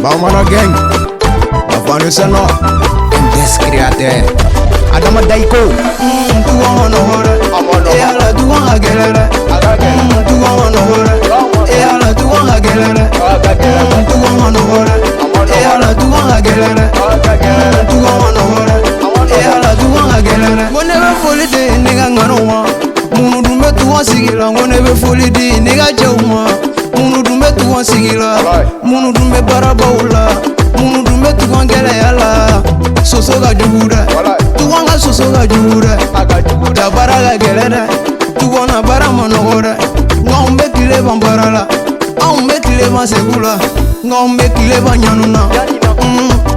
Bamana gang, Bafanu Sano, Des Creator, Adama Daiko, Tu wanna hore, yala tu wanna gelere, tu wanna hore, yala tu wanna gelere, tu wanna hore, yala tu wanna gelere, tu wanna hore, yala tu wanna gelere. Ngone be foli de nigga ngano, munu dumbe tu wasigila, ngone be foli de nigga jauma, munu dumbe tu wasigila, munu dumbe barabaula, munu dumbe tu wangele yala, soso ga jugura. Tuwanga soso ga jure da bara ga gelere tuwana bara monogore ngombe kile bambarala ngombe kile basegula ngombe kile banyanuna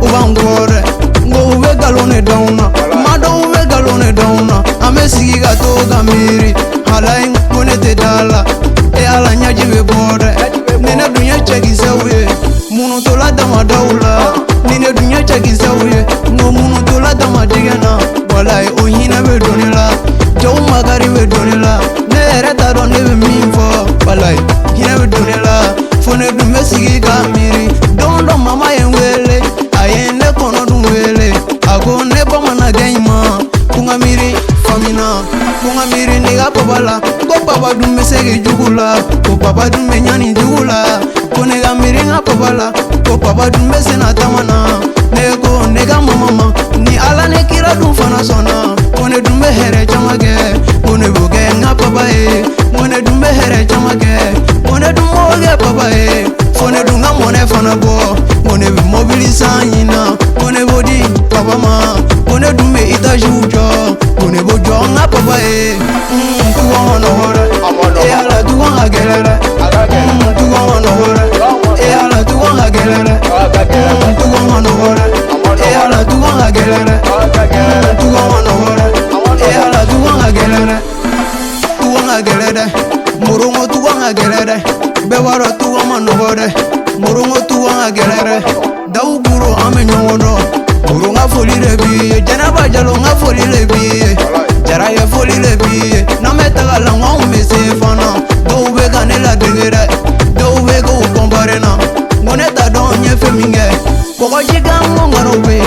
ubangore ngo ube galone dauna mado ube galone dauna amesigi ga to gamiri halai monete dala e ala nyaji be bore nene dunya cheki sawe munu tola dama daula nene dunya cheki sawe ngo munu tola dama digena walai o hina be donela jaw magari be donela ne reta don ne be minfo walai hina be donela fone dum mesigi gamiri don mama yenwele ayende kono dum wele ago ne bomana gaima kungamiri famina kungamiri niga babala go baba dum mesegi jugula go baba dum menyani jugula kone gamiri nga babala go baba dum mesena tamana nego nega mama ni ala ne kira dum fana sona kone dum be here chamage kone boge nga baba e kone dum be here chamage kone dum moge baba e kone dum nga mone fana bo kone be mobilisa yina kone bodi baba ma kone dum be itajujo kone bojo nga baba e tu wanna hore e ala tu wanna gelere tu wanna hore e ala tu wanna gelere tu wanna hore e ala tu wanna gelere tu wanna hore e ala tu wanna gelere tu wanna gelere murungo tu wanna gelere bewaro tu wanna hore murungo tu wanna gelere dawguro amenyono murunga foli rebi janaba jalo nga foli rebi jara ye foli rebi na metaga la ngwa mese fana do be ganela degere do be go kombarena moneta don nye feminge ko jiga ngoro be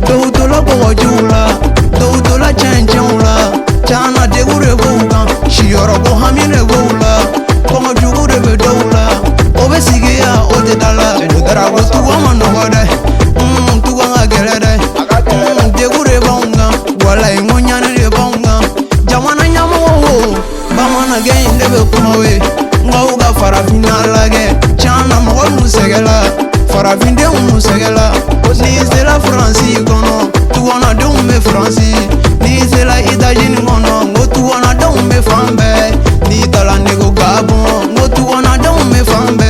do to lo ko jula do to la chenchula chana de gure buga shioro go hamine bula ko jugure be doula o be sigia o te dala dara go tu wa no gode tu wa gelere de gure bonga wala ngonya ne bonga jamana nyamo bamana gain de be kumawe ngauga farafina lage chana mo musegela farafinde musegela ni c'est la France kono tu wana de me France ni c'est la États-Unis kono ngo tu wana de me fambe ni dola nego Gabon ngo tu wana de me fambe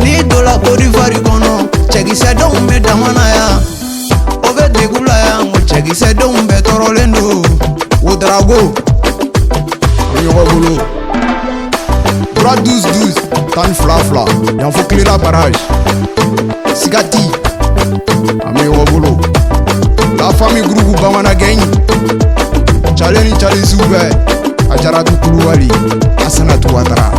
ni dola Côte d'Ivoire kono cheki se de me damana ya obe degula ya ngo cheki se de me torolendo Oudrago, Yogolo, Bra 12-12, Tan Flafla, Y'en faut clé la barrage, Sigati, Ami Wogolo, la famille groupe Bamana Gang, Chaleni Chalizoube, Ajaratu Koulouali, Asana Touadra.